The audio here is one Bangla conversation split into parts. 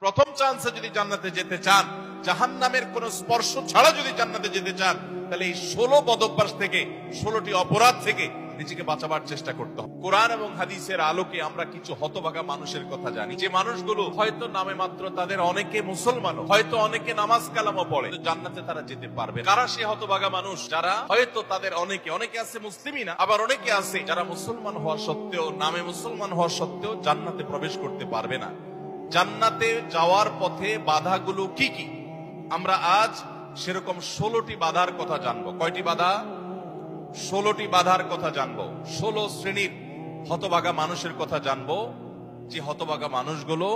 প্রথম চান্সে যদি জান্নাতে যেতে চান, জাহান্নামের কোন স্পর্শ ছাড়া যদি জান্নাতে যেতে চান, তাহলে এই 16 বদভ্যাস থেকে, 16টি অপরাধ থেকে নিজেকে বাঁচাবার চেষ্টা করতে হবে। কোরআন এবং হাদিসের আলোকে আমরা কিছু হতভাগা মানুষের কথা জানি, যে মানুষগুলো হয়তো নামে মাত্র, তাদের অনেকে মুসলমান, হয়তো অনেকে নামাজ কালামও পড়ে, জান্নাতে তারা যেতে পারবে। কারা সে হতভাগা মানুষ? যারা হয়তো তাদের অনেকে আছে মুসলিমই না, আবার অনেকে আছে যারা মুসলমান হওয়া সত্ত্বেও, নামে মুসলমান হওয়া সত্ত্বেও জান্নাতে প্রবেশ করতে পারবে না। জান্নাতে যাওয়ার পথে বাধাগুলো কি কি, আমরা আজ সেরকম 16টি বাধার কথা জানবো। কয়টি বাধা? 16টি বাধার কথা জানবো। 16 শ্রেণীর হতভাগা মানুষের কথা জানবো, যে হতভাগা মানুষগুলো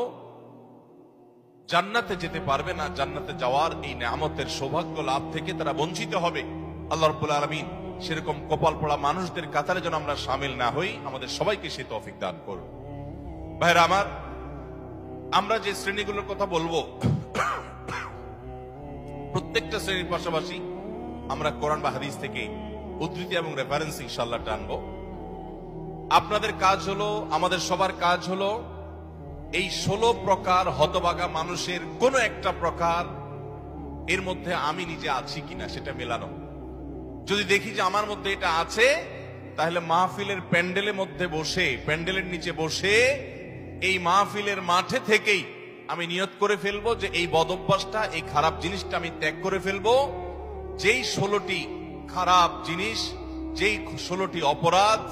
জান্নাতে যেতে পারবে না। জান্নাতে যাওয়ার এই নিয়ামতের সৌভাগ্য লাভ থেকে তারা বঞ্চিত হবে। আল্লাহ রাব্বুল আলামিন সেরকম কপাল পড়া মানুষদের কাতারে যেন আমরা শামিল না হই, আমাদের সবাইকে সে তৌফিক দান করুন। ভাইরা আমার, আমরা যে শ্রেণীগুলোর কথা বলবো, প্রত্যেকটা শ্রেণীর পাশাপাশি আমরা কোরআন বা হাদিস থেকে উদ্ধৃতি এবং রেফারেন্স ইনশাআল্লাহ টানবো। আপনাদের কাজ হলো, আমাদের সবার কাজ হলো, এই 16 প্রকার হতভাগা মানুষের কোন একটা প্রকার এর মধ্যে আমি নিজে আছি কিনা সেটা মেলানো। যদি দেখি যে আমার মধ্যে এটা আছে, তাহলে মাহফিলের প্যান্ডেলের মধ্যে বসে, প্যান্ডেলের নিচে বসে এই মাহফিলের মাঠে থেকেই আমি নিয়ত করে ফেলবো যে এই বদভ্যাসটা, এই খারাপ জিনিসটা আমি ত্যাগ করে ফেলবো। যেই 16টি খারাপ জিনিস, যেই 16টি অপরাধ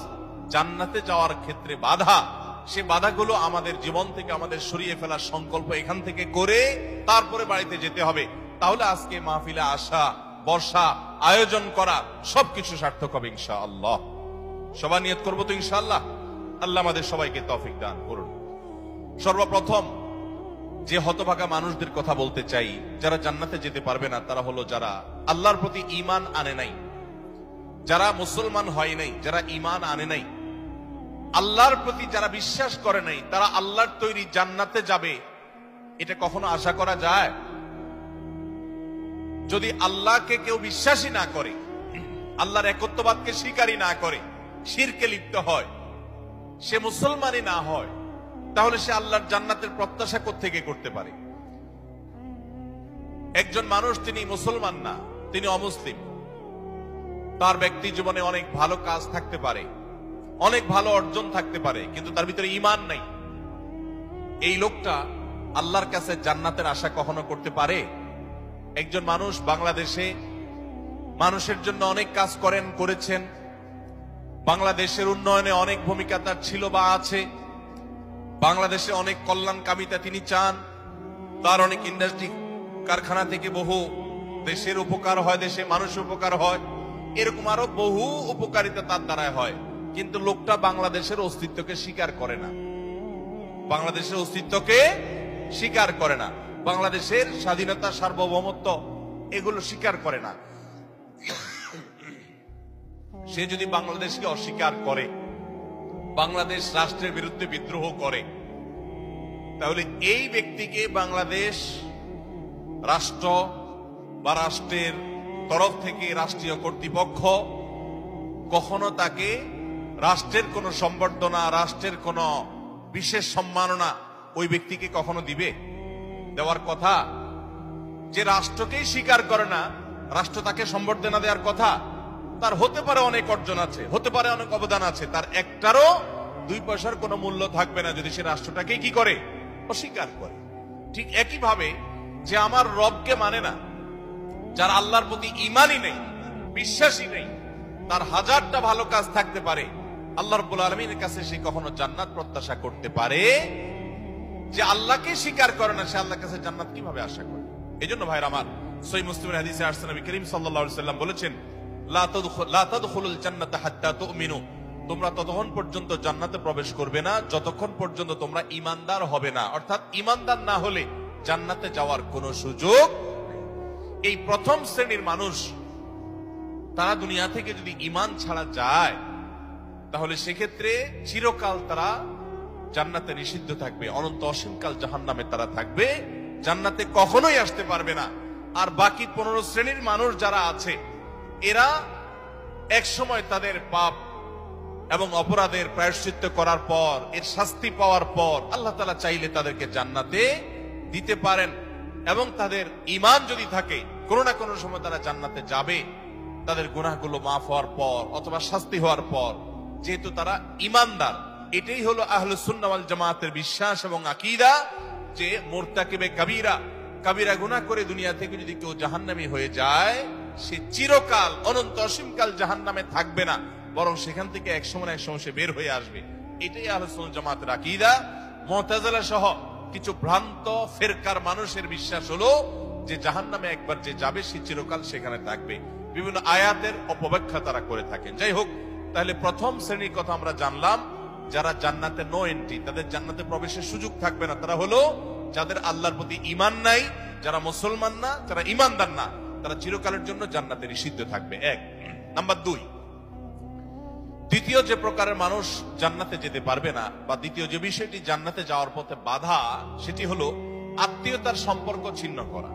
জান্নাতে যাওয়ার ক্ষেত্রে বাধা, সে বাধাগুলো আমাদের জীবন থেকে আমাদের সরিয়ে ফেলার সংকল্প এখান থেকে করে তারপরে বাড়িতে যেতে হবে। তাহলে আজকে মাহফিলে আসা, বসা, আয়োজন করা সবকিছু সার্থক হবে ইনশাআল্লাহ। সবাই নিয়ত করবো তো ইনশাআল্লাহ। আল্লাহ আমাদের সবাইকে তৌফিক দান করুন। সর্বপ্রথম যে হতভাগা মানুষদের কথা বলতে চাই, যারা জান্নাতে যেতে পারবে না, তারা হলো যারা আল্লাহর প্রতি ঈমান আনে নাই, যারা মুসলমান হয় নাই, যারা ঈমান আনে নাই, আল্লাহর প্রতি যারা বিশ্বাস করে নাই, তারা আল্লাহর তৈরি জান্নাতে যাবে, এটা কখনো আশা করা যায়? যদি আল্লাহকে কেউ বিশ্বাসী না করে, আল্লাহর একত্ববাদকে স্বীকারই না করে, শিরকে লিপ্ত হয়, সে মুসলমানই না হয়, তাহলে সে আল্লাহর জান্নাতের প্রত্যাশা কোত্থেকে করতে পারে? একজন মানুষ, তিনি মুসলমান না, তিনি অমুসলিম, তার ব্যক্তি জীবনে অনেক ভালো কাজ থাকতে পারে, অনেক ভালো অর্জন থাকতে পারে, কিন্তু তার ভিতরে ঈমান নাই। এই লোকটা আল্লাহর কাছে জান্নাতের আশা কখনো করতে পারে? একজন মানুষ বাংলাদেশে মানুষের জন্য অনেক কাজ করেছেন, বাংলাদেশের উন্নয়নে অনেক ভূমিকা তার ছিল বা আছে, বাংলাদেশে অনেক কল্যাণকামিতা তিনি চান, তার অনেক ইন্ডাস্ট্রি কারখানা থেকে বহু দেশের উপকার হয়, দেশে মানুষের উপকার হয়, এরকম আরো বহু উপকারিতা তার দ্বারায় হয়। কিন্তু লোকটা বাংলাদেশের অস্তিত্বকে স্বীকার করে না, বাংলাদেশের অস্তিত্বকে স্বীকার করে না, বাংলাদেশের স্বাধীনতা, সার্বভৌমত্ব এগুলো স্বীকার করে না। সে যদি বাংলাদেশকে অস্বীকার করে, বাংলাদেশ রাষ্ট্রের বিরুদ্ধে বিদ্রোহ করে, তাহলে এই ব্যক্তিকে বাংলাদেশ রাষ্ট্র বা রাষ্ট্রের তরফ থেকে রাষ্ট্রীয় কর্তৃপক্ষ কখনো তাকে রাষ্ট্রের কোন সম্বর্ধনা, রাষ্ট্রের কোন বিশেষ সম্মাননা ওই ব্যক্তিকে কখনো দিবে? দেওয়ার কথা। যে রাষ্ট্রকেই স্বীকার করে না, রাষ্ট্র তাকে সম্বর্ধনা দেওয়ার কথা। তার হতে পারে অনেক অর্জন আছে, হতে পারে অনেক অবদান আছে, তার একটারও 2 পয়সার কোনো মূল্য থাকবে না যদি সে রাষ্ট্রটাকে কি করে? অস্বীকার করে। ঠিক একই ভাবে যে আমার রবকে মানে না, যার আল্লাহর প্রতি ঈমানই নেই, বিশ্বাসই নেই, তার হাজারটা ভালো কাজ থাকতে পারে, আল্লাহ রাব্বুল আলামিনের কাছে সে কখনো জান্নাত প্রত্যাশা করতে পারে? যে আল্লাহকে স্বীকার করে না, সে আল্লাহর কাছে জান্নাত কিভাবে আশা করে? এজন্য ভাইরা আমার, সহিহ মুসলিমের হাদিসে আসছে, নবী করিম সাল্লাল্লাহু আলাইহি ওয়াসাল্লাম বলেছেন, লা তাদখুলুল জান্নাতা হাত্তা তুমিনু, তোমরা ততক্ষণ পর্যন্ত জান্নাতে প্রবেশ করবে না যতক্ষণ পর্যন্ত তোমরা ঈমানদার হবে না। অর্থাৎ ঈমানদার না হলে জান্নাতে যাওয়ার কোনো সুযোগ। এই প্রথম শ্রেণীর মানুষ, তারা দুনিয়া থেকে যদি ঈমান ছাড়া যায়, তাহলে সেক্ষেত্রে চিরকাল তারা জান্নাতে নিষিদ্ধ থাকবে, অনন্ত অসীমকাল জাহান্নামে তারা থাকবে, জান্নাতে কখনোই আসতে পারবে না। আর বাকি 15 শ্রেণীর মানুষ যারা আছে, এরা এক সময় তাদের পাপ এবং অপরাধের প্রায়শ্চিত্ত করার পর, এর শাস্তি পাওয়ার পর আল্লাহ তাআলা চাইলে তাদেরকে জান্নাতে দিতে পারেন এবং তাদের ঈমান যদি থাকে, কোনো না কোনো সময় তারা জান্নাতে যাবে, তাদের গুনাহগুলো মাফ হওয়ার পর অথবা শাস্তি হওয়ার পর, যেহেতু তারা ঈমানদার। এটাই হলো আহলুস সুন্নাহ ওয়াল জামাতের বিশ্বাস এবং আকীদা, যে মুরতাকিবে কাবীরা, কাবীরা গুনাহ করে দুনিয়া থেকে যদি কেউ জাহান্নামী হয়ে যায়, সে চিরকাল অনন্ত অসীমকাল জাহান্নামে থাকবে না, বরং সেখান থেকে এক সময় সে বের হয়ে আসবে। এটাই আহলুস সুন্নাহ ওয়াল জামাতের আকীদা। মুতাজিলা সহ কিছু ভ্রান্ত ফিরকার মানুষের বিশ্বাস হলো যে জাহান্নামে একবার যে যাবে সে চিরকাল সেখানে থাকবে। বিভিন্ন আয়াতের অপব্যাখ্যা তারা করে থাকেন। যাই হোক, তাহলে প্রথম শ্রেণীর কথা আমরা জানলাম, যারা জান্নাতে নো এন্ট্রি, তাদের জান্নাতে প্রবেশের সুযোগ থাকবে না, তারা হলো যাদের আল্লাহর প্রতি ঈমান নাই, যারা মুসলমান না, যারা ঈমানদার না, তারা চিরকালের জন্য জান্নাতে নিষিদ্ধ থাকবে। এক নাম্বার। দ্বিতীয় যে প্রকারের মানুষ জান্নাতে যেতে পারবে না, বা দ্বিতীয় যে বিষয়টি জান্নাতে যাওয়ার পথে বাধা, সেটি হলো আত্মীয়তার সম্পর্ক ছিন্ন করা।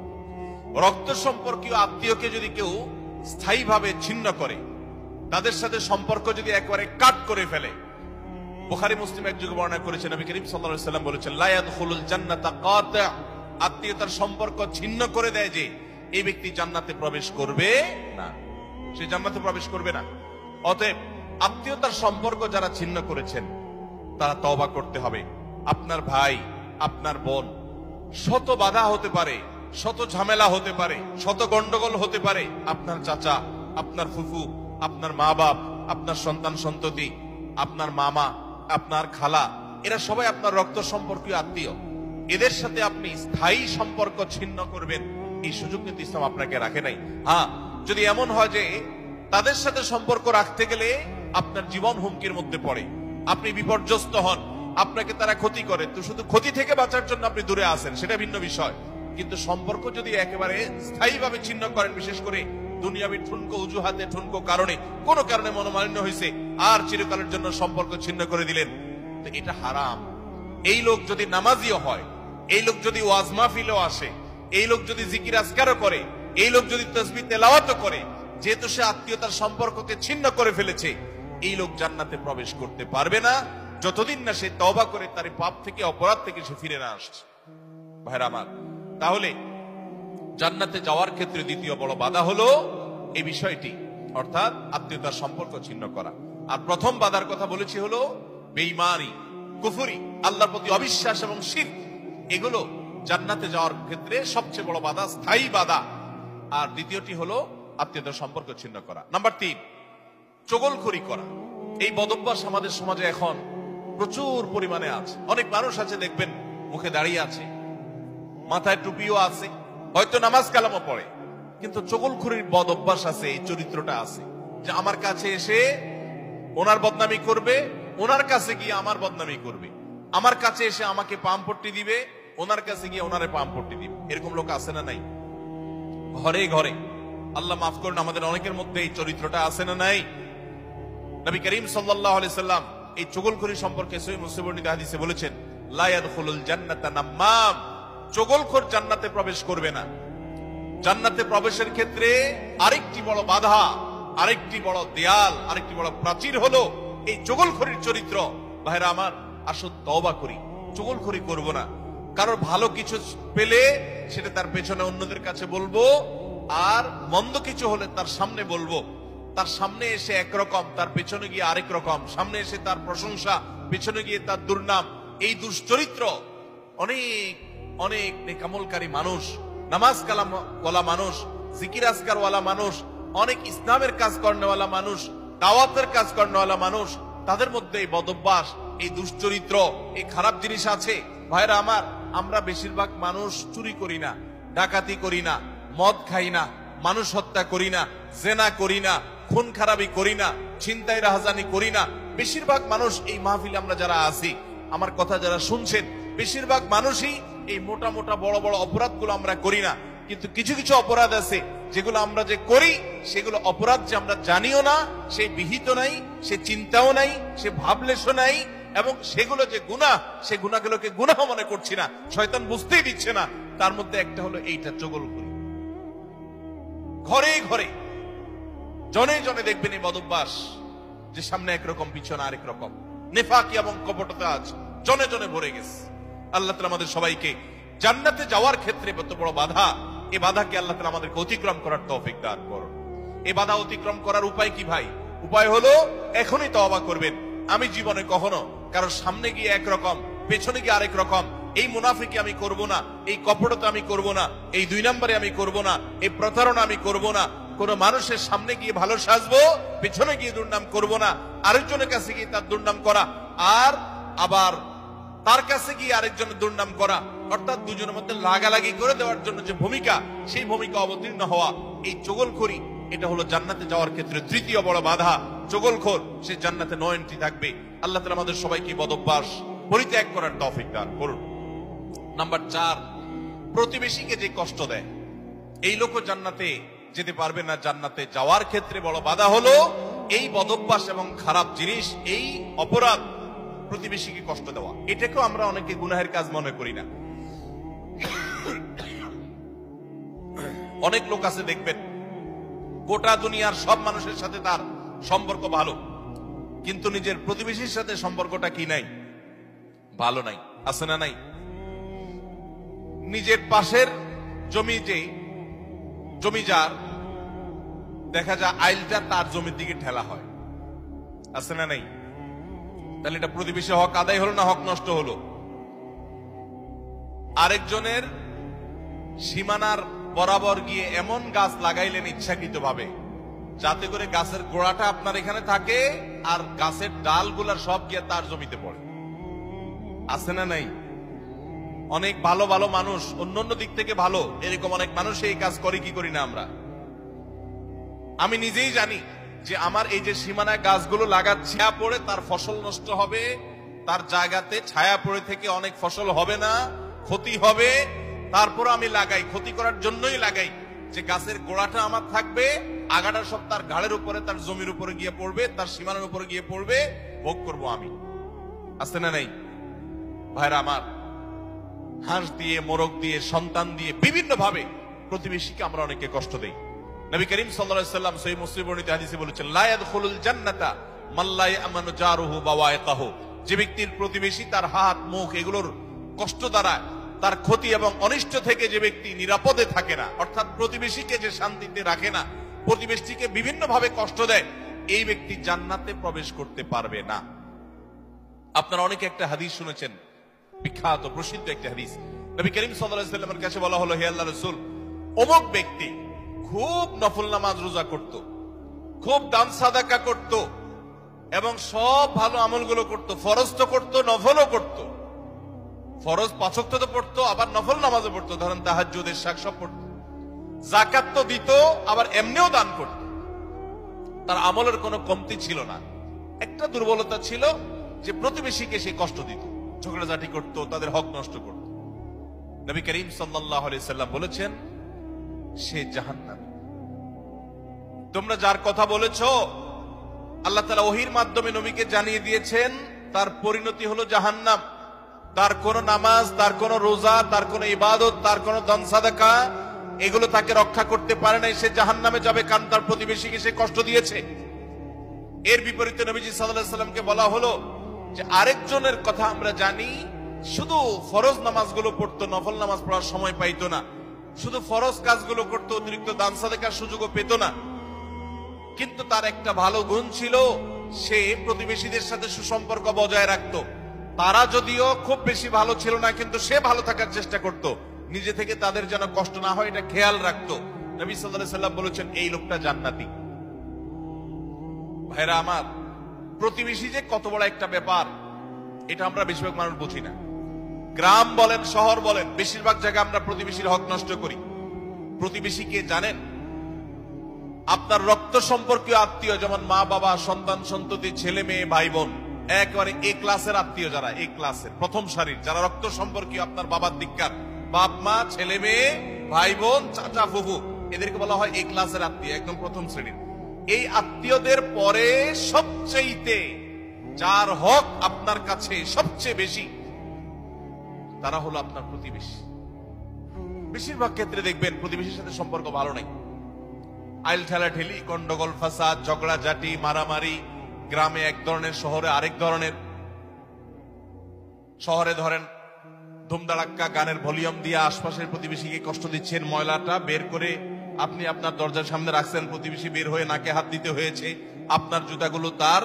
রক্ত সম্পর্কীয় আত্মীয়কে যদি কেউ স্থায়ীভাবে ছিন্ন করে, তাদের সাথে সম্পর্ক যদি একবারে কাট করে ফেলে, বুখারী মুসলিম এক যুগে বর্ণনা করেছেন, নবী করিম সাল্লাল্লাহু আলাইহি ওয়াসাল্লাম বলেছেন, লা ইয়াদখুলুল জান্নাতা কাতি', আত্মীয়তার সম্পর্ক ছিন্ন করে দেয় যে, এই ব্যক্তি জান্নাতে প্রবেশ করবে না, সে জান্নাতে প্রবেশ করবে না। অতএব আত্মীয়তার সম্পর্ক যারা ছিন্ন করেছেন তারা তওবা করতে হবে। আপনার ভাই, আপনার বোন, শত বাধা হতে পারে, শত ঝামেলা হতে পারে, শত গন্ডগোল হতে পারে, আপনার চাচা, আপনার ফুফু, আপনার মা বাপ, আপনার সন্তান সন্ততি, আপনার মামা, আপনার খালা, এরা সবাই আপনার রক্ত সম্পর্কীয় আত্মীয়। এদের সাথে আপনি স্থায়ী সম্পর্ক ছিন্ন করবেন, এই সুযোগ কিন্তু ইসলাম আপনাকে রাখে নাই। হ্যাঁ, যদি এমন হয় যে তাদের সাথে সম্পর্ক রাখতে গেলে আপনার জীবন হুমকির মধ্যে পড়ে, আপনি বিপর্যস্ত হন, আপনাকে তারা ক্ষতি করে, তো শুধু ক্ষতি থেকে বাঁচার জন্য আপনি দূরে আসেন, সেটা ভিন্ন বিষয়। কিন্তু সম্পর্ক যদি একেবারে স্থায়ীভাবে ছিন্ন করেন, বিশেষ করে দুনিয়াবি ঠুনকো অজুহাতে, ঠুনকো কারণে, কোনো কারণে মনোমালিন্য হয়েছে, আর চিরকালের জন্য সম্পর্ক ছিন্ন করে দিলেন, তো এটা হারাম। এই লোক যদি নামাজিও হয়, এই লোক যদি ওয়াজ মাহফিলেও আসে, এই লোক যদি জিকির আজকারও করে, এই লোক যদি তাসবিহ তেলাওয়াতও করে, যেহেতু সে আত্মীয়তার সম্পর্ককে ছিন্ন করে ফেলেছে, এই লোক জান্নাতে প্রবেশ করতে পারবে না যতদিন না সে তওবা করে তার পাপ থেকে, অপরাধ থেকে সে ফিরে না আসছে। ভাইরা আমার, তাহলে জান্নাতে যাওয়ার ক্ষেত্রে দ্বিতীয় বড় বাধা হলো এই বিষয়টি, অর্থাৎ আত্মীয়তার সম্পর্ক ছিন্ন করা। আর প্রথম বাধার কথা বলেছি হলো বেঈমানি, কুফরি, আল্লাহর প্রতি অবিশ্বাস এবং শিরক। এগুলো জান্নাতে যাওয়ার ক্ষেত্রে সবচেয়ে বড় বাধা, স্থায়ী বাধা। আর দ্বিতীয়টি হলো আত্মীয়তার সম্পর্ক ছিন্ন করা। নাম্বার 3, চগলখড়ি করা। এই বদভ্যাস আমাদের সমাজে এখন প্রচুর পরিমাণে আছে। অনেক মানুষ আছে দেখবেন মুখে দাঁড়িয়ে আছে, মাথায় টুপিও আছে, হয়তো নামাজ কালামও পড়ে, কিন্তু চগলখড়ির বদভ্যাস আছে, এই চরিত্রটা আছে যে আমার কাছে এসে ওনার বদনামি করবে, ওনার কাছে গিয়ে আমার বদনামি করবে, আমার কাছে এসে আমাকে পামপট্টি দিবে, ওনার কাছে গিয়ে ওনারে পামপট্টি দিবে। এরকম লোক আছে না নাই? ঘরে ঘরে, আল্লাহ মাফ করুন, আমাদের অনেকের মধ্যে এই চরিত্রটা আছে না নাই? নবী করিম সাল্লাল্লাহু আলাইহি সাল্লাম এই চগলখড়ি সম্পর্কে সহিহ মুসলিম বর্ণিত হাদিসে বলেছেন, লা ইয়াদখুলুল জান্নাতা নাম্মাম, চগলখড় জান্নাতে প্রবেশ করবে না। জান্নাতে প্রবেশের ক্ষেত্রে আরেকটি বড় বাধা, আরেকটি বড় দেয়াল, আরেকটি বড় প্রাচীর হলো এই চগলখড়ির চরিত্র। ভাইরা আমার, আসুন তওবা করি, চগলখড়ি করব না। কারোর ভালো কিছু পেলে সেটা তার পেছনে অন্যদের কাছে বলবো, আর মন্দ কিছু হলে তার সামনে বলবো। তার সামনে এসে একরকম, তার পেছনে গিয়ে আরেক রকম, সামনে এসে তার প্রশংসা, পেছনে গিয়ে তার দুর্নাম। এই দুশ্চরিত্র অনেক অনেক নেকামলকারী মানুষ, নামাজ কালাম ওয়ালা মানুষ, জিকির আজকার ওয়ালা মানুষ, অনেক ইসলামের কাজ করেওয়ালা মানুষ, দাওয়াতের কাজ করেওয়ালা মানুষ, তাদের মধ্যে এই বদভ্যাস, এই দুশ্চরিত্র, এই খারাপ জিনিস আছে। ভাইরা আমার, আমরা বেশিরভাগ মানুষ চুরি করি না, ডাকাতি করি না, মদ খাই না, মানুষ হত্যা করি না, জেনা করি না, খুন খারাপি করি না, ছিনতাই রাহাজানি করি না। বেশিরভাগ মানুষ এই মাহফিলে আমরা যারা আছি, আমার কথা যারা শুনছেন, বেশিরভাগ মানুষই এই মোটা মোটা বড় বড় অপরাধগুলো আমরা করি না। কিন্তু কিছু কিছু অপরাধ আছে যেগুলো আমরা যে করি, সেগুলো অপরাধ যে আমরা জানিও না, সে বিহিত নাই, সে চিন্তাও নাই, সে ভাবলেশও নাই, এবং সেগুলো যে গুনাহ, সে গুনাহগুলোকে গুনাহ মনে করছি না, শয়তান বুঝতেই দিচ্ছে না। তার মধ্যে একটা হলো এইটা, চগলখড়ি। ঘরে ঘরে, জনে জনে দেখবেন এই বদভ্যাস, যে সামনে একরকম, পিছনে আরেক রকম, নেফাকি এবং কপটতা আজ জনে জনে ভরে গেছে। আল্লাহ তাআলা আমাদের সবাইকে জান্নাতে যাওয়ার ক্ষেত্রে কত বড় বাধা, এই বাধাকে আল্লাহ তাআলা আমাদেরকে অতিক্রম করার তৌফিক দান করুন। এই বাধা অতিক্রম করার উপায় কি ভাই? উপায় হলো এখনই তওবা করবেন। আমি জীবনে কখনো কারোর সামনে গিয়ে একরকম, পেছনে গিয়ে আরেক রকম, এই মুনাফিকি আমি করব না, এই কপটতা আমি করব না, এই 2 নম্বরে আমি করব না, এই প্রতারণা আমি করব না। কোন মানুষের সামনে গিয়ে ভালো সাজবো, পেছনে গিয়ে দুর্নাম করব না, আরেকজনের কাছে গিয়ে তার দুর্নাম করা, আর আবার তার কাছে গিয়ে আরেকজনের দুর্নাম করা, অর্থাৎ দুজনের মধ্যে লাগালাগি করে দেওয়ার জন্য যে ভূমিকা, সেই ভূমিকা অবতীর্ণ হওয়া, এই চগলখড়ি, এটা হলো জান্নাতে যাওয়ার ক্ষেত্রে তৃতীয় বড় বাধা। চগলখোর সে জান্নাতে নো এন্ট্রি থাকবে। আল্লাহ তাআলা আমাদের সবাইকে বদঅভ্যাস পরিত্যাগ করার তৌফিক দান করুন। নাম্বার 4, প্রতিবেশীকে যে কষ্ট দেয়, এই লোকও জান্নাতে যেতে পারবে না। জান্নাতে যাওয়ার ক্ষেত্রে বড় বাধা হলো এই বদঅভ্যাস এবং খারাপ জিনিস, এই অপরাধ, প্রতিবেশীকে কষ্ট দেওয়া। এটাকেও আমরা অনেকে গুনাহের কাজ মনে করি না। অনেক লোক আছে দেখবেন, গোটা দুনিয়ার সব মানুষের সাথে তার সম্পর্ক ভালো, কিন্তু নিজের প্রতিবেশীর সাথে সম্পর্কটা কি নাই? ভালো নাই। আছে না নাই? নিজের পাশের জমিদার দেখা যায় আইলটা তার জমির দিকে ঠেলা হয়। আছে না নাই? তাহলে এটা প্রতিবেশী হক আদায় হলো না হক নষ্ট হলো? আরেকজনের সীমানার বরাবর গিয়ে এমন গাছ লাগাইলেন ইচ্ছাকৃতভাবে, যাতে করে গাছের গোড়াটা আপনার এখানে থাকে আর গাছের ডালগুলা সব গিয়ে তার জমিতে পড়ে। আছে না নাই? অনেক ভালো ভালো মানুষ, অন্যান্য দিক থেকে ভালো, এরকম অনেক মানুষ এই কাজ করে কি করি না আমরা? আমি নিজেই জানি যে আমার এই যে সীমানায় গাছগুলো লাগাচ্ছি, ছায়া পড়ে তার ফসল নষ্ট হবে, তার জায়গাতে ছায়া পড়ে থেকে অনেক ফসল হবে না, ক্ষতি হবে। তারপর আমি লাগাই, ক্ষতি করার জন্যই লাগাই, যে গাছের গোড়াটা আমার থাকবে, আগাটা সব তার ঘাড়ের উপরে, তার জমির উপরে গিয়ে পড়বে, তার সীমানার উপরে গিয়ে পড়বে, ভোগ করব আমি। আছে না নাই? ভাইরা আমার, হাঁস দিয়ে, মোরগ দিয়ে, সন্তান দিয়ে, বিভিন্ন ভাবে প্রতিবেশীকে আমরা অনেকে কষ্ট দেই। নবী করিম সাল্লাল্লাহু আলাইহি ওয়াসাল্লাম সহিহ মুসলিম বর্ণিত হাদিসে বলেছেন, লা ইয়াদখুলুল জান্নাতা মান লা ইয়ামানু জারুহু বাওয়াইকাহু। যে ব্যক্তির প্রতিবেশী তার হাত, মুখ এগুলোর কষ্ট দ্বারা, তার ক্ষতি এবং অনিষ্ট থেকে যে ব্যক্তি নিরাপদে থাকে না, অর্থাৎ প্রতিবেশীকে যে শান্তিতে রাখে না, প্রতিবেশীকে বিভিন্ন ভাবে কষ্ট দেয়, এই ব্যক্তি জান্নাতে প্রবেশ করতে পারবে না। আপনারা অনেকে একটা হাদিস শুনেছেন, বিখ্যাত প্রসিদ্ধ একটা হাদিস। নবী করিম সাল্লাল্লাহু আলাইহি ওয়াসাল্লামের কাছে বলা হলো, হে আল্লাহর রাসূল, অমুক ব্যক্তি খুব নফল নামাজ রোজা করত, খুব দান সাদাকা করত, এবং সব ভালো আমলগুলো করত, ফরজ তো করত, নফলও করত। ফরজ 5 ওয়াক্ত তো পড়তো, আবার নফল নামাজও পড়তো, ধরেন তাহাজ্জুদ, ইশরাক সব পড়তো, যাকাত তো দিত, আবার এমনিও দান করত। তার আমলের কোনো কমতি ছিল না। একটা দুর্বলতা ছিল যে প্রতিবেশীকে সে কষ্ট দিত, ঝগড়াঝাটি করত, তাদের হক নষ্ট করত। নবী করিম সাল্লাল্লাহু আলাইহি সাল্লাম বলেছেন, সে জাহান্নামী। তোমরা যার কথা বলেছো, আল্লাহ তাআলা ওহীর মাধ্যমে নবীকে জানিয়ে দিয়েছেন, তার পরিণতি হলো জাহান্নাম। তার কোন নামাজ, তার কোন রোজা, তার কোন ইবাদত, তার কোন দান সাদাকা, এগুলো তাকে রক্ষা করতে পারে নাই, সে জাহান্নামে যাবে, কারণ তার প্রতিবেশীকে সে কষ্ট দিয়েছে। এর বিপরীতে নবীজি সাল্লাল্লাহু আলাইহি সাল্লামকে বলা হলো যে আরেকজনের কথা আমরা জানি, শুধু ফরজ নামাজগুলো পড়তো, নফল নামাজ পড়ার সময় পাইতো না, শুধু ফরজ কাজগুলো করতো, অতিরিক্ত দান সাদাকার সুযোগও পেত না, কিন্তু তার একটা ভালো গুণ ছিল, সে প্রতিবেশীদের সাথে সুসম্পর্ক বজায় রাখতো। তারা যদিও খুব বেশি ভালো ছিল না, কিন্তু সে ভালো থাকার চেষ্টা করত, নিজে থেকে তাদের যেন কষ্ট না হয় এটা খেয়াল রাখতো। নবী সাল্লাল্লাহু আলাইহি সাল্লাম বলেছেন, এই লোকটা জান্নাতি। ভাইরা আমার, প্রতিবেশী যে কত বড় একটা ব্যাপার, এটা আমরা বেশিরভাগ মানুষ বুঝি না। গ্রাম বলেন, শহর বলেন, বেশিরভাগ জায়গায় আমরা প্রতিবেশীর হক নষ্ট করি। প্রতিবেশী কে জানেন? আপনার রক্ত সম্পর্কীয় আত্মীয়, যেমন মা বাবা, সন্তান সন্ততি, ছেলে মেয়ে, ভাই বোন, একেবারে এ ক্লাসের আত্মীয়, যারা এ ক্লাসের প্রথম সারির, যারা রক্ত সম্পর্কীয়, আপনার বাবার দিককার, বাপ মা, ছেলে মেয়ে, ভাই বোন, চাচা ফুফু, এদেরকে বলা হয় এ ক্লাসের আত্মীয়, একদম প্রথম শ্রেণীর। এই আত্মীয়দের পরে সবচেয়ে যার হক আপনার কাছে সবচেয়ে বেশি, তারা হলো আপনার প্রতিবেশী। বেশিরভাগ ক্ষেত্রে দেখবেন প্রতিবেশীর সাথে সম্পর্ক ভালো নাই, আইল ঠেলাঠেলি, গন্ডগোল, ফাসাদ, ঝগড়াঝাটি, মারামারি, গ্রামে এক ধরনের, শহরে আরেক ধরনের। শহরে ধরেন ধুমধাড়াক্কা গানের ভলিউম দিয়ে আশপাশের প্রতিবেশীকে কষ্ট দিচ্ছেন, ময়লাটা বের করে আপনি আপনার দরজার সামনে রাখছেন, প্রতিবেশী বের হয়ে নাকে হাত দিতে হয়েছে, আপনার জুতাগুলো তার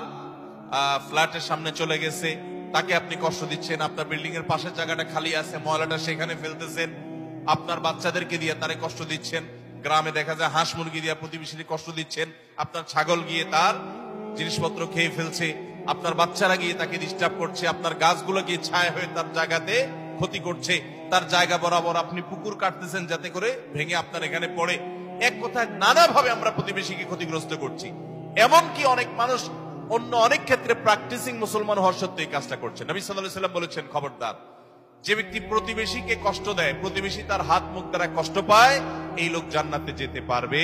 ফ্ল্যাটের সামনে চলে গেছে, তাকে আপনি কষ্ট দিচ্ছেন, আপনার বিল্ডিং এর পাশের জায়গাটা খালি আছে, ময়লাটা সেখানে ফেলতেছেন, আপনার বাচ্চাদেরকে দিয়ে তারে কষ্ট দিচ্ছেন, গ্রামে দেখা যায় হাঁস মুরগি দিয়ে প্রতিবেশীকে কষ্ট দিচ্ছেন, আপনার ছাগল গিয়ে তার জিনিসপত্র খেয়ে ফেলছে, আপনার বাচ্চারা গিয়ে তাকে ডিস্টার্ব করছে, আপনার গাছগুলো গিয়ে ছায়া হয়ে তার জায়গাতে ক্ষতি করছে, তার জায়গা বরাবর আপনি পুকুর কাটতেছেন যাতে করে ভেঙে আপনার এখানে পড়ে। এক কথায় নানাভাবে আমরা প্রতিবেশীকে ক্ষতিগ্রস্ত করছি। এমনকি অনেক মানুষ অন্য অনেক ক্ষেত্রে প্র্যাকটিসিং মুসলমান হওয়ার সত্ত্বেও এই কাজটা করছে। নবী সাল্লাল্লাহু আলাইহি ওয়াসাল্লাম বলেছেন, খবরদার, যে ব্যক্তি প্রতিবেশীকে কষ্ট দেয়, প্রতিবেশী তার হাত মুখ দ্বারা কষ্ট পায়, এই লোক জান্নাতে যেতে পারবে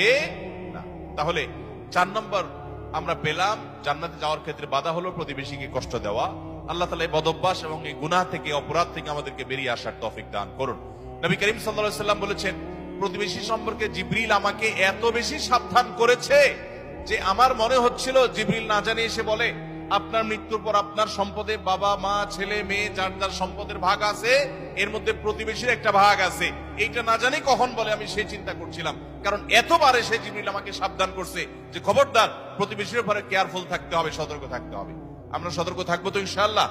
না। তাহলে 4 নম্বর আমরা পেলাম, জান্নাতে যাওয়ার ক্ষেত্রে বাধা হলো প্রতিবেশীকে কষ্ট দেওয়া। আল্লাহ তাআলা এই বদঅভ্যাস এবং এই গুনাহ থেকে, অপরাধ থেকে আমাদেরকে বেরিয়ে আসার তৌফিক দান করুন। নবী করিম সাল্লাল্লাহু আলাইহি ওয়াসাল্লাম বলেছেন, প্রতিবেশী সম্পর্কে জিবরিল আমাকে এত বেশি সাবধান করেছে যে আমার মনে হচ্ছিল জিবরিল না জানি এসে বলে, আপনার মৃত্যুর পর আপনার সম্পদে বাবা মা ছেলে মেয়ে যার যার সম্পদের ভাগ আছে, এর মধ্যে প্রতিবেশীর একটা ভাগ আছে, এইটা না জানি কখন বলে আমি সেই চিন্তা করছিলাম। কারণ এতবারে সে জিবরিল আমাকে সাবধান করছে যে খবরদার, প্রতিবেশীর ব্যাপারে কেয়ারফুল থাকতে হবে, সতর্ক থাকতে হবে। আমরা সতর্ক থাকবো তো ইনশাআল্লাহ।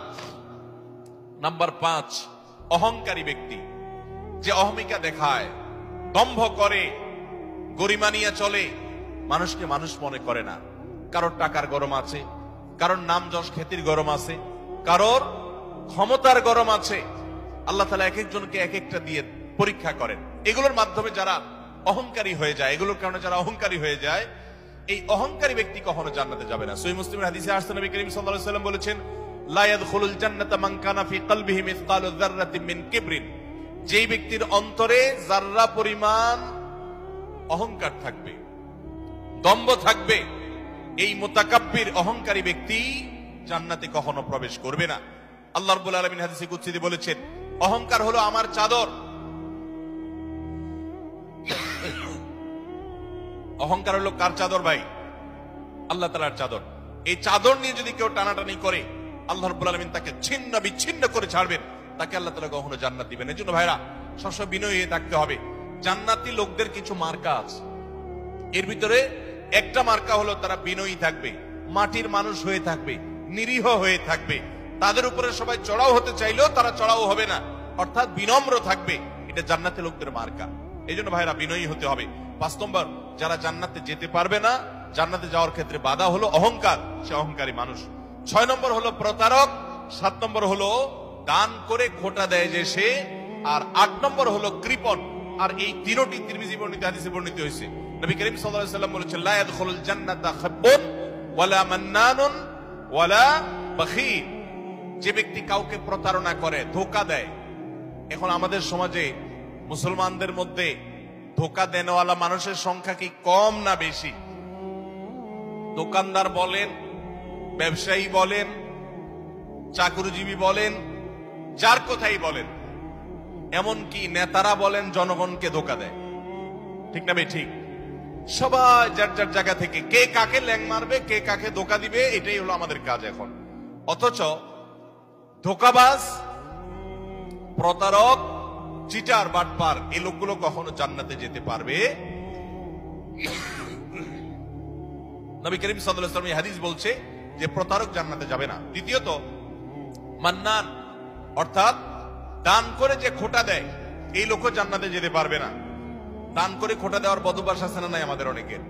নাম্বার 5, অহংকারী ব্যক্তি, যে অহমিকা দেখায়, দম্ভ করে, গরিমা নিয়ে চলে, মানুষকে মানুষ মনে করে না। কারোর টাকার গরম আছে, কারোর নাম যশ খ্যাতির গরম আছে, কারোর ক্ষমতার গরম আছে। আল্লাহ তাআলা এক একজনকে এক একটা দিয়ে পরীক্ষা করেন। এগুলোর মাধ্যমে যারা অহংকারী হয়ে যায়, এগুলোর কারণে যারা অহংকারী হয়ে যায়, এই অহংকারী ব্যক্তি কখনো জান্নাতে যাবে না। সহিহ মুসলিমের হাদিসে আসছে, নবী করিম সাল্লাল্লাহু আলাইহি ওয়াসাল্লাম বলেছেন, লা ইয়াদখুলুল জান্নাতা মান কানা ফি কলবিহি মিসকালু যাররাতিন মিন কিবরিন, যেই ব্যক্তির অন্তরে যাররা পরিমাণ অহংকার থাকবে, দম্ভ থাকবে, এই মুতাকাব্বির অহংকারী ব্যক্তি জান্নাতে কখনো প্রবেশ করবে না। আল্লাহ রাব্বুল আলামিন হাদিসে কুদসিতে বলেছেন, অহংকার হলো আমার চাদর। অহংকার হলো কার চাদর ভাই? আল্লাহ তাআলার চাদর। এই চাদর নিয়ে যদি কেউ টানাটানি করে, আল্লাহ রাব্বুল আলামিন তাকে ছিন্ন বিচ্ছিন্ন করে ছাড়বেন, তাকে আল্লাহ তাআলা কখনো জান্নাত দিবেন। এজন্য ভাইরা সবসময় বিনয়ী হয়ে থাকতে হবে। জান্নাতি লোকদের কিছু মার্কা আছে, এর ভিতরে একটা মার্কা হলো তারা বিনয়ী থাকবে, মাটির মানুষ হয়ে থাকবে, নিরীহ হয়ে থাকবে, তাদের উপরে সবাই চড়াও হতে চাইলেও তারা চড়াও হবে না, অর্থাৎ বিনম্র থাকবে। এটা জান্নাতি লোকদের মার্কা। এই জন্য ভাইরা বিনয়ী হতে হবে। 5 নম্বর, যারা জান্নাতে যেতে পারবে না, জান্নাতে যাওয়ার ক্ষেত্রে বাধা হলো অহংকার, সে অহংকারী মানুষ। 6 নম্বর হলো প্রতারক, 7 নম্বর হলো দান করে খোটা দেয় যে সে, আর 8 নম্বর হলো কৃপণ। আর এই তিনটি তিরমিজি বর্ণিত হাদিসে বর্ণিত হয়েছে। নবী করিম সাল্লাল্লাহু আলাইহি ওয়াসাল্লাম বলেছেন, লা ইয়াদখুলুল জান্নাতা খাব্বুন ওয়ালা মান্নানুন ওয়ালা বাখীল, যে ব্যক্তি কাউকে প্রতারণা করে, ধোঁকা দেয়। এখন আমাদের সমাজে মুসলমানদের মধ্যে ধোঁকা দেনওয়ালা মানুষের সংখ্যা কি কম না বেশি? দোকানদার বলেন, ব্যবসায়ী বলেন, চাকরিজীবী বলেন, যার কথাই বলেন, এমনকি নেতারা বলেন, জনগণকে ধোঁকা দেয়। ঠিক না ভাই? ঠিক। সবাই যার যার জায়গা থেকে কে কাকে ল্যাং মারবে, কে কাকে ধোঁকা দিবে, এটাই হলো আমাদের কাজ এখন। অথচ ধোঁকাবাজ, প্রতারক, চিটার, বাটপার, এই লোকগুলো কখনো জান্নাতে যেতে পারবে। নবী করিম সাল্লাল্লাহু আলাইহি ওয়াসাল্লাম এই হাদিস বলছে যে প্রতারক জান্নাতে যাবে না। দ্বিতীয়ত, মান্নান, অর্থাৎ দান করে যে খোটা দেয়, এই লোকও জান্নাতে যেতে পারবে না। দান করে খোটা দেওয়ার বদভ্যাস আছে না নাই আমাদের অনেকের?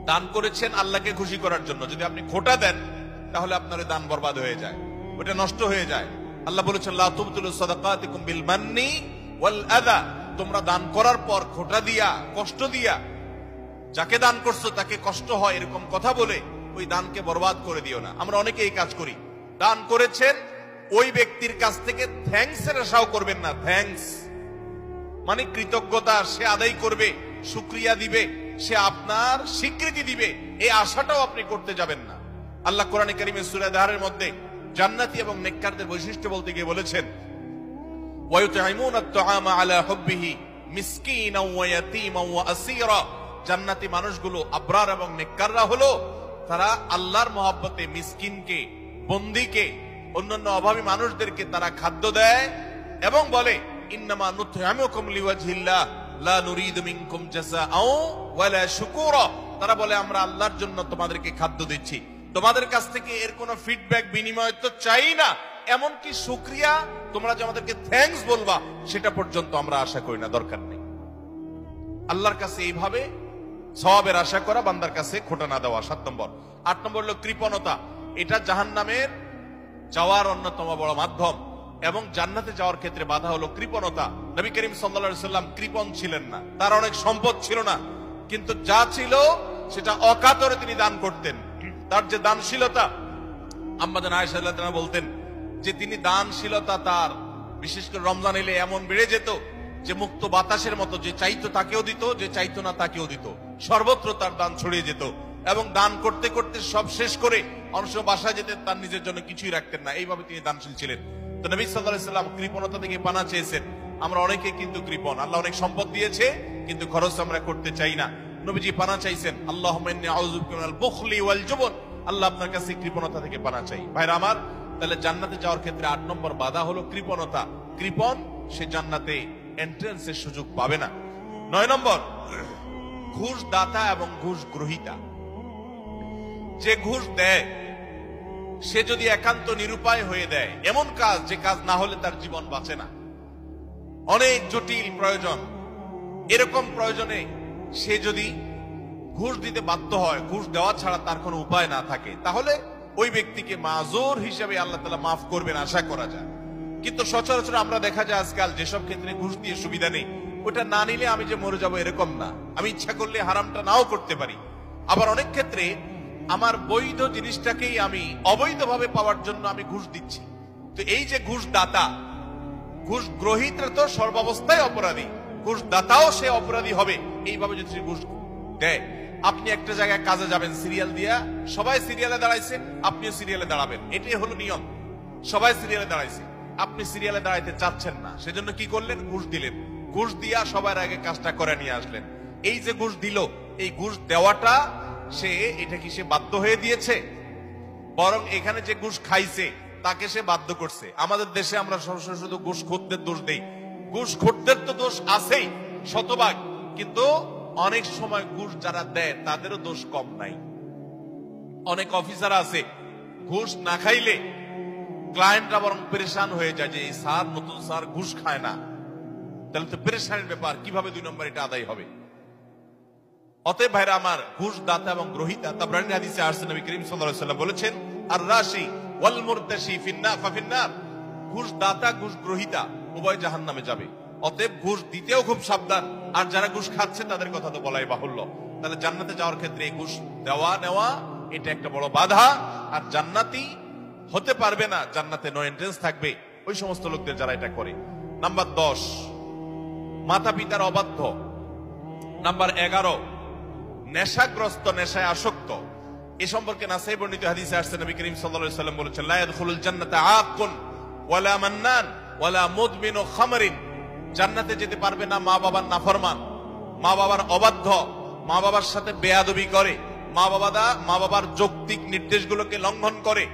দান করেছেন আল্লাহকে খুশি করার জন্য, যদি আপনি খোটা দেন তাহলে আপনার দান বরবাদ হয়ে যায়, ওটা নষ্ট হয়ে যায়। আল্লাহ বলেছেন, লা তুবতিলু সাদাকাতিকুম বিল মান্নি ওয়াল আযা, তোমরা দান করার পর খোটা দিয়া, কষ্ট দিয়া, যাকে দান করছো তাকে কষ্ট হয় এরকম কথা বলে ওই দানকে বরবাদ করে দিও না। আমরা অনেকে এই কাজ করি। দান করেছেন, ওই ব্যক্তির কাছ থেকে থ্যাঙ্কস এর আশাও করবেন না। থ্যাঙ্কস মানে কৃতজ্ঞতা, সে আদায় করবে, শুকরিয়া দিবে, সে আপনার স্বীকৃতি দিবে, এই আশাটাও আপনি করতে যাবেন না। আল্লাহ কোরআনে কারীমে সূরা দাহরের মধ্যে জান্নাতি এবং নেককারদের বৈশিষ্ট্য বলতে গিয়ে বলেছেন, ওয়ায়ুতঈমুনা আত-তাআমা আলা হুব্বিহি মিসকিনাও ওয়া ইয়াতীমান ওয়া আসীরা, জান্নাতি মানুষগুলো, আবরার এবং নেককাররা হলো তারা আল্লাহর মহব্বতে মিসকিনকে, বন্দীকে, অন্যান্য অভাবী মানুষদেরকে তারা খাদ্য দেয় এবং বলে ইন্নামা নুতইমুকুম লিওয়াজহিল্লাহ লা নুরিদু মিনকুম জাযাআও ওয়ালা শুকুরা। তারা বলে আমরা আল্লাহর জন্য তোমাদেরকে খাদ্য দিচ্ছি, তোমাদের কাছ থেকে এর কোনো ফিডব্যাক বিনিময় তো চাই না, এমনকি শুকরিয়া তোমরা যে আমাদেরকে থ্যাঙ্কস বলবা সেটা পর্যন্ত আমরা আশা করি না, দরকার নেই। আল্লাহর কাছে এইভাবে সওয়াবের আশা করা, বান্দার কাছে খোটা না দেওয়া 7 নম্বর। 8 নম্বর হলো কৃপণতা। এটা জাহান্নামের যাওয়ার অন্যতম বড় মাধ্যম এবং জান্নাতে যাওয়ার ক্ষেত্রে বাধা হলো কৃপণতা। নবী করিম সাল্লাল্লাহু আলাইহি সাল্লাম কৃপণ ছিলেন না, তার অনেক সম্পদ ছিল না, কিন্তু যা ছিল সেটা অকাতরে তিনি দান করতেন। তার যে দানশীলতা, আম্মা জান আয়েশা রাদিয়াল্লাহু তাআলা বলতেন যে তিনি দানশীলতা তার বিশেষ করে রমজান এলে এমন বেড়ে যেত যে মুক্ত বাতাসের মতো, যে চাইতো তাকেও দিত, যে চাইতো না তাকেও দিত, সর্বত্র তার দান ছড়িয়ে যেত। এবং দান করতে করতে সব শেষ করে অনেক সময় বাসায় যেতেন, তার নিজের জন্য কিছুই রাখতেন না, এইভাবে তিনি দানশীল ছিলেন। তো নবী সাল্লাল্লাহু আলাইহি সাল্লাম কৃপণতা থেকে পানা চেয়েছেন। আমরা অনেকে কিন্তু কৃপণ, আল্লাহ অনেক সম্পদ দিয়েছে কিন্তু খরচ আমরা করতে চাই না। নবীজি পানা চাইছেন, আল্লাহুম্মা ইন্নী আউযু বিকা মিনাল বুখলি ওয়াল জুবন, আল্লাহ আপনার কাছে কৃপণতা থেকে পানা চাই। ভাইরা আমার, তাহলে জান্নাতে যাওয়ার ক্ষেত্রে 8 নম্বর বাধা হলো কৃপণতা। কৃপণ সে জান্নাতে এন্ট্রান্সের সুযোগ পাবে না। 9 নম্বর, ঘুষ দাতা এবং ঘুষ গ্রহীতা। যে ঘুষ দেয় সে যদি একান্ত নিরুপায় হয়ে দেয়, এমন কাজ যে কাজ না হলে তার জীবন বাঁচে না, অনেক জটিল প্রয়োজন, এরকম প্রয়োজনে সে যদি ঘুষ দিতে বাধ্য হয়, ঘুষ দেওয়া ছাড়া তার কোনো উপায় না থাকে, তাহলে ওই ব্যক্তিকে মাযুর হিসেবে আল্লাহ তাআলা মাফ করবেন আশা করা যায়। কিন্তু সচরাচর আমরা দেখা যায় আজকাল যেসব ক্ষেত্রে ঘুষ দিয়ে সুবিধা নেই, ওটা না নিলে আমি যে মরে যাব এরকম না, আমি ইচ্ছা করলে হারামটা নাও করতে পারি। আবার অনেক ক্ষেত্রে আমার বৈধ জিনিসটাকেই আমি অবৈধভাবে পাওয়ার জন্য আমি ঘুষ দিচ্ছি। তো এই যে ঘুষ দাতা, ঘুষ গ্রহীতা তো সর্বাবস্থায় অপরাধী, ঘুষ দাতাও সে অপরাধী হবে এইভাবে যদি ঘুষ দেয়। আপনি একটা জায়গায় কাজে যাবেন, সিরিয়াল দিয়া, সবাই সিরিয়ালে দাঁড়াইছে, আপনিও সিরিয়ালে দাঁড়াবেন, এটাই হলো নিয়ম। সবাই সিরিয়ালে দাঁড়াইছে, আপনি সিরিয়ালে দাঁড়াইতে চাচ্ছেন না, সেজন্য কি করলেন? ঘুষ দিলেন। ঘুষ দিয়া সবার আগে কাজটা করে নিয়ে আসলেন। এই যে ঘুষ দিল, এই ঘুষ দেওয়াটা সে, এটা কি সে বাধ্য হয়ে দিয়েছে? বরং এখানে যে ঘুষ খাইছে তাকে সে বাধ্য করছে। আমাদের দেশে আমরা সরাসরি শুধু ঘুষখোরদের দোষ দেই। ঘুষখোরদের তো দোষ আছেই শতভাগ, কিন্তু অনেক সময় ঘুষ যারা দেয় তাদেরও দোষ কম নাই। অনেক অফিসার আছে ঘুষ না খাইলে ক্লায়েন্টরা বরং পেরেশান হয়ে যায় যে এই স্যার, নতুন স্যার ঘুষ খায় না, তাহলে তো পেরেশানের ব্যাপার, কিভাবে 2 নম্বর এটা আদায় হবে। অতএব ভাইরা আমার, ঘুষ দাতা এবং গ্রহীতা, তাবরানী হাদিসে আসছে নবী করিম সাল্লাল্লাহু আলাইহি ওয়াসাল্লাম বলেছেন, আর রাশি ওয়াল মুরতাশি ফিন্নার, ঘুষ দাতা ঘুষ গ্রহীতা উভয় জাহান্নামে যাবে। অতএব ঘুষ দিতেও খুব সাবধান, আর যারা ঘুষ খাচ্ছে তাদের কথা তো বলাই বাহুল্য। তাহলে জান্নাতে যাওয়ার ক্ষেত্রে এই ঘুষ দেওয়া নেওয়া এটা একটা বড় বাধা। আর জান্নাতি হতে পারবে না, জান্নাতে নো এন্ট্রান্স থাকবে ওই সমস্ত লোকদের যারা এটা করে। নাম্বার 10, মাতা পিতার অবাধ্য। নাম্বার 11, নেশাগ্রস্ত, নেশায় আসক্ত। এ সম্পর্কে নাসাই বর্ণিত হাদিসে আসছে নবী করিম সাল্লাল্লাহু আলাইহি ওয়াসাল্লাম বলেছেন, লা ইয়াদখুলুল জান্নাতা আকুন ওয়ালা মান্নান ওয়ালা মুদমিনু খামরিন। জান্নাতে যেতে পারবে না মা বাবার নাফরমান, মা বাবার অবাধ্য, মা বাবার সাথে বেয়াদবি করে, মা বাবার যৌক্তিক নির্দেশগুলোকে লঙ্ঘন করে।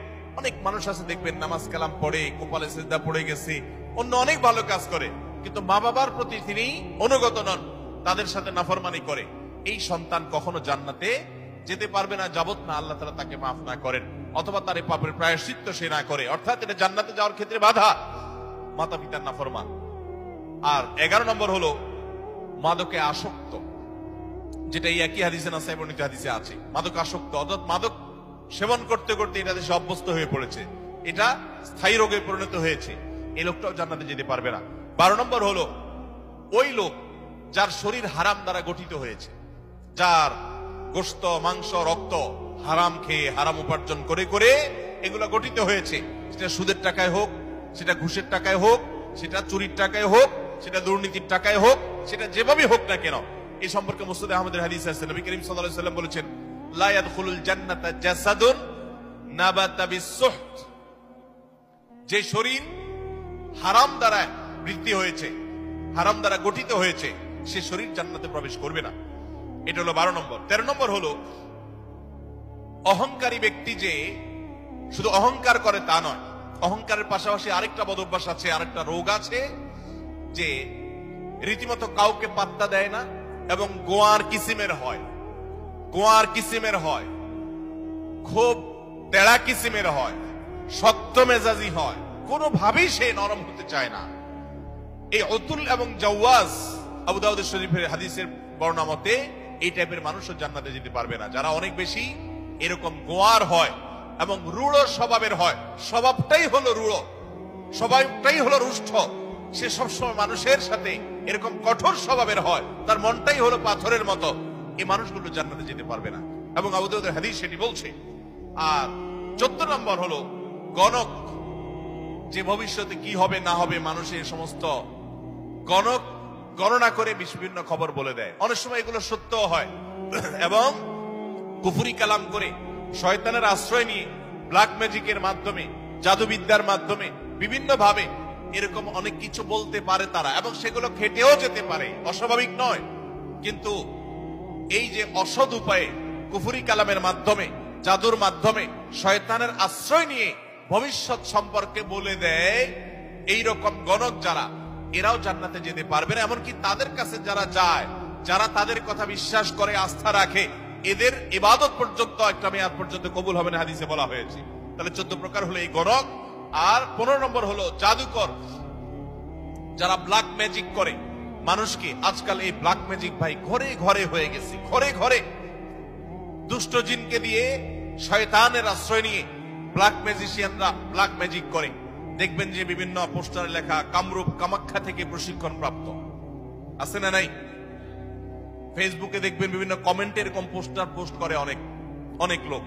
অনেক মানুষ আছে দেখবেন নামাজ কালাম পড়ে, কপালে সিজদা পড়ে গেছে, অন্য অনেক ভালো কাজ করে, কিন্তু মা বাবার প্রতি তিনি অনুগত নন, তাদের সাথে নাফরমানি করে। এই সন্তান কখনো জান্নাতে যেতে পারবে না যাবত না আল্লাহ তাআলা তাকে মাফ না করেন, অথবা তার পাপের প্রায়শ্চিত্ত সে না করে। অর্থাৎ এটা জান্নাতে যাওয়ার ক্ষেত্রে বাধা, মাতা পিতার নাফরমান। আর 11 নম্বর হলো মাদকে আসক্ত, যেটা এই একই হাদিসে নাসাই বর্ণিত হাদিসে আছে। মাদক আসক্ত অর্থাৎ মাদক সেবন করতে করতে এটা দেশে অভ্যস্ত হয়ে পড়েছে, এটা স্থায়ী রোগে পরিণত হয়েছে, এই লোকটাও জান্নাতে যেতে পারবে না। 12 নম্বর হলো ওই লোক যার শরীর হারাম দ্বারা গঠিত হয়েছে, যার গোশত, মাংস, রক্ত হারাম খেয়ে, হারাম উপার্জন করে করে এগুলো গঠিত হয়েছে। সেটা সুদের টাকায় হোক, সেটা ঘুষের টাকায় হোক, সেটা চুরির টাকায় হোক, সেটা দুর্নীতির টাকায় হোক, সেটা যেভাবে হোক না কেন। এই সম্পর্কে মুসনাদ আহমদের হাদিস আছে, নবী করিম সাল্লাল্লাহু আলাইহি ওয়াসাল্লাম বলেছেন, লা ইয়াদখুলুল জান্নাতা জাসাদুন নাবাতা বিসসুহত। যে শরীর হারাম দ্বারা বৃদ্ধি হয়েছে, হারাম দ্বারা গঠিত হয়েছে, সে শরীর জান্নাতে প্রবেশ করবে না। এটা হলো 12 নম্বর। 13 নম্বর হলো অহংকারী ব্যক্তি, যে শুধু অহংকার করে তা নয়, অহংকারের পাশাপাশি আরেকটা বদ অভ্যাস আছে, আরেকটা রোগ আছে, যে রীতিমতো কাউকে পাত্তা দেয় না এবং গোয়ার কিসিমের হয়, গোয়ার কিসিমের হয়, খুব তেড়া কিসিমের হয়, শক্ত মেজাজি হয়, কোনোভাবেই সে নরম হতে চায় না। এই উতুল এবং জাওয়াজ আবু দাউদ শরীফের হাদিসের বর্ণনা মতে এই টাইপের মানুষও জান্নাতে যেতে পারবে না, যারা অনেক বেশি এরকম গোয়ার হয় এবং রূঢ় স্বভাবের হয়। স্বভাবটাই হলো রূঢ়, স্বভাবটাই হলো রুষ্ট, সে সবসময় মানুষের সাথে এরকম কঠোর স্বভাবের হয়, তার মনটাই হলো পাথরের মতো। এই মানুষগুলো জান্নাতে যেতে পারবে না এবং আবু দাউদের হাদিস সেটি বলছে। আর 14 নম্বর হলো গণক, যে ভবিষ্যতে কি হবে না হবে মানুষের সমস্ত গণক গণনা করে বিভিন্ন খবর বলে দেয়। অনেক সময় এগুলো সত্য হয় এবং কুফরি কালাম করে শয়তানের আশ্রয় নিয়ে ব্ল্যাক ম্যাজিকের মাধ্যমে, জাদুবিদ্যার মাধ্যমে বিভিন্ন ভাবে এরকম অনেক কিছু বলতে পারে তারা, এবং সেগুলো খেটেও যেতে পারে, অস্বাভাবিক নয়। কিন্তু এই যে অসৎ উপায়ে কুফরি কালামের মাধ্যমে, জাদুর মাধ্যমে শয়তানের আশ্রয় নিয়ে ভবিষ্যৎ সম্পর্কে বলে দেয়, এই রকম গণক যারা, এরাও জান্নাতে যেতে পারবে না। এমনকি তাদের কাছে যারা যায়, যারা তাদের কথা বিশ্বাস করে, আস্থা রাখে, এদের ইবাদত পর্যন্ত একটা মেয়াদ পর্যন্ত কবুল হবে না, হাদিসে বলা হয়েছে। তাহলে 14 প্রকার হলো এই গণক। আর 15 নম্বর হলো জাদুকর, যারা ব্ল্যাক ম্যাজিক করে মানুষকে। আজকাল এই ব্ল্যাক ম্যাজিক ভাই ঘরে ঘরে হয়ে গেছে, ঘরে ঘরে দুষ্ট জিনকে দিয়ে শয়তানের আশ্রয় নিয়ে ব্ল্যাক ম্যাজিশিয়ানরা ব্ল্যাক ম্যাজিক করে। দেখবেন যে বিভিন্ন পোস্টারে লেখা কামরূপ কামাখ্যা থেকে প্রশিক্ষণ প্রাপ্ত, আছে না নাই? ফেসবুকে দেখবেন বিভিন্ন কমেন্টে এরকম পোস্টার পোস্ট করে অনেক অনেক লোক।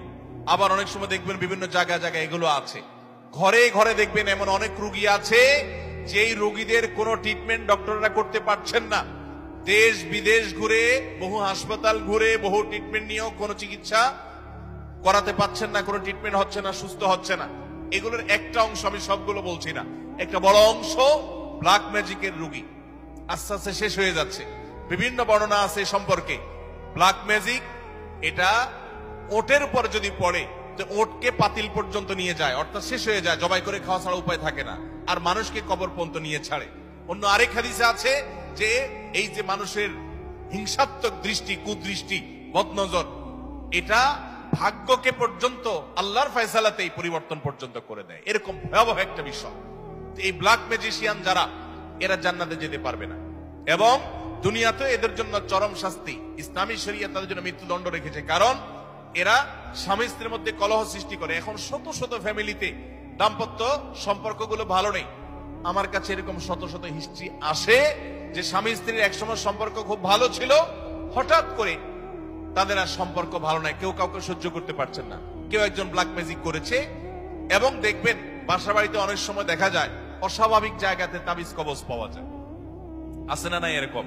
আবার অনেক সময় দেখবেন বিভিন্ন জায়গায় জায়গায় এগুলো আছে। ঘরে ঘরে দেখবেন এমন অনেক রোগী আছে যেই রোগীদের কোনো ট্রিটমেন্ট ডক্টররা করতে পারছেন না। দেশ বিদেশ ঘুরে, বহু হাসপাতাল ঘুরে, বহু ট্রিটমেন্ট নিয়েও কোনো চিকিৎসা করাতে পারছেন না, কোনো ট্রিটমেন্ট হচ্ছে না, সুস্থ হচ্ছে না। এগুলোর একটা অংশ, আমি সবগুলো বলছি না, একটা বড় অংশ ব্ল্যাক ম্যাজিকের রোগী। আস্তে আস্তে শেষ হয়ে যাচ্ছে। বিভিন্ন বর্ণনা আছে সম্পর্কে। ব্ল্যাক ম্যাজিক এটা ওটের উপর যদি পড়ে তো ওটকে পাতিল পর্যন্ত নিয়ে যায়, অর্থাৎ শেষ হয়ে যায়, জবাই করে খাওয়া ছাড়া উপায় থাকে না, আর মানুষকে কবর পর্যন্ত নিয়ে ছাড়ে। অন্য আরেক হাদিসে আছে যে এই যে মানুষের হিংসাত্মক দৃষ্টি, কুদৃষ্টি, বদনজর, এটা ভাগ্যকে পর্যন্ত আল্লাহর ফয়সালাতেই পরিবর্তন পর্যন্ত করে দেয়। এরকম ভয়াবহ একটা বিষয়। এই ব্ল্যাক ম্যাজিশিয়ান যারা, এরা জান্নাতে যেতে পারবে না এবং দুনিয়াতে এদের জন্য চরম শাস্তি। ইসলামী শরিয়ত তাদের জন্য মৃত্যুদণ্ড রেখেছে, কারণ এরা স্বামী স্ত্রীর মধ্যে কলহ সৃষ্টি করে। এখন শত শত ফ্যামিলিতে দাম্পত্য সম্পর্কগুলো ভালো নেই। আমার কাছে এরকম শত শত হিস্ট্রি আসে যে স্বামী স্ত্রীর একসময় সম্পর্ক খুব ভালো ছিল, হঠাৎ করে তাদের আর সম্পর্ক ভালো নাই, কেউ কাউকে সহ্য করতে পারছেন না, কেউ একজন ব্ল্যাক ম্যাজিক করেছে। এবং দেখবেন বাসা বাড়িতে অনেক সময় দেখা যায় অস্বাভাবিক জায়গাতে তাবিজ কবজ পাওয়া যায়, আছে না নাই? এরকম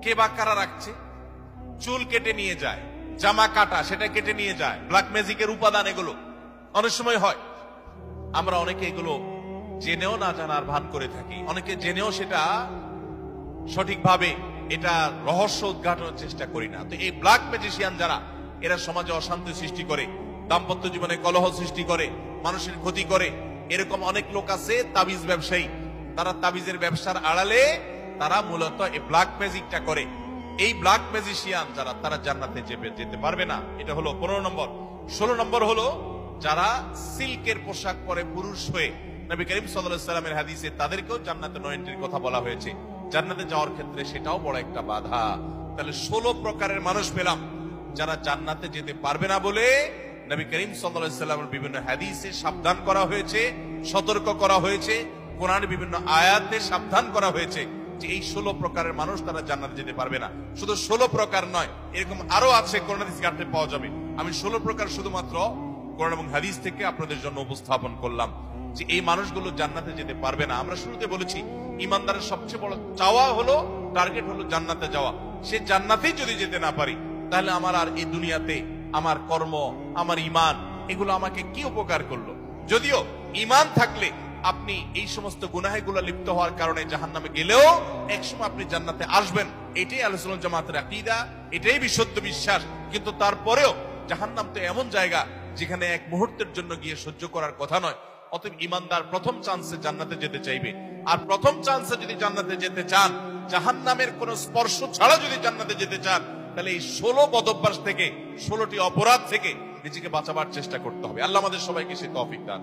কে বা কারা রাখছে, চুল কেটে নিয়ে যায়, জামা কাটা সেটা কেটে নিয়ে যায়, ব্ল্যাক ম্যাজিকের উপাদান এগুলো অনেক সময় হয়। আমরা অনেকে এগুলো জেনেও না জানার ভান করে থাকি, অনেকে জেনেও সেটা সঠিকভাবে এটা রহস্য উদ্ঘাটনের চেষ্টা করি না। তো এই ব্ল্যাক ম্যাজিশিয়ান যারা, এরা সমাজে অশান্তি সৃষ্টি করে, দাম্পত্য জীবনে কলহ সৃষ্টি করে, মানুষের ক্ষতি করে। এরকম অনেক লোক আছে তাবিজ ব্যবসায়ী, তারা তাবিজের ব্যবসার আড়ালে তারা মূলত এই ব্ল্যাক ম্যাজিকটা করে। এই ব্ল্যাক ম্যাজিশিয়ান যারা, তারা জান্নাতে যেতে পারবে না। এটা হলো 15 নম্বর। 16 নম্বর হলো যারা সিল্কের পোশাক পরে পুরুষ হয়ে, নবী করিম সাল্লাল্লাহু আলাইহি ওয়াসাল্লামের হাদিসে তাদেরকেও জান্নাতে নো এন্ট্রির কথা বলা হয়েছে। জান্নাতে যাওয়ার ক্ষেত্রে সেটাও বড় একটা বাধা। তাহলে 16 প্রকারের মানুষ পেলাম যারা জান্নাতে যেতে পারবে না বলে নবী করিম সাল্লাল্লাহু আলাইহি ওয়াসাল্লামের বিভিন্ন হাদিসে সাবধান করা হয়েছে, সতর্ক করা হয়েছে, কোরআনের বিভিন্ন আয়াতে সাবধান করা হয়েছে যে এই 16 প্রকারের মানুষ তারা জান্নাতে যেতে পারবে না। শুধু 16 প্রকার নয়, এরকম আরো আছে, কোরআন হাদিস ঘাটতে পাওয়া যাবে। আমি 16 প্রকার শুধুমাত্র কোরআন এবং হাদিস থেকে আপনাদের জন্য উপস্থাপন করলাম যে এই মানুষগুলো জান্নাতে যেতে পারবে না। আমরা শুরুতে বলেছি ইমানদারের সবচেয়ে বড় চাওয়া হলো, টার্গেট হলো জান্নাতে যাওয়া। সে জান্নাতেই যদি যেতে না পারি, তাহলে আমার আর এই দুনিয়াতে আমার কর্ম, আমার ইমান, এগুলো আমাকে কি উপকার করলো? যদিও ইমান থাকলে আপনি এই সমস্ত গুনাহগুলো লিপ্ত হওয়ার কারণে জাহান্নামে গেলেও একসময় আপনি জান্নাতে আসবেন, এটাই আহলে সুন্নাত জামাতের আকীদা, এটাই বিশুদ্ধ বিশ্বাস। কিন্তু তারপরেও জাহান্নাম তো এমন জায়গা যেখানে এক মুহূর্তের জন্য গিয়ে সহ্য করার কথা নয়। অতএব ইমানদার প্রথম চান্সে জান্নাতে যেতে চাইবে। আর প্রথম চান্সে যদি জান্নাতে যেতে চান, জাহান্নামের কোন স্পর্শ ছাড়া যদি জান্নাতে যেতে চান, তাহলে এই 16 বদভ্যাস থেকে, 16টি অপরাধ থেকে নিজেকে বাঁচাবার চেষ্টা করতে হবে। আল্লাহ আমাদের সবাইকে সেই তৌফিক দান।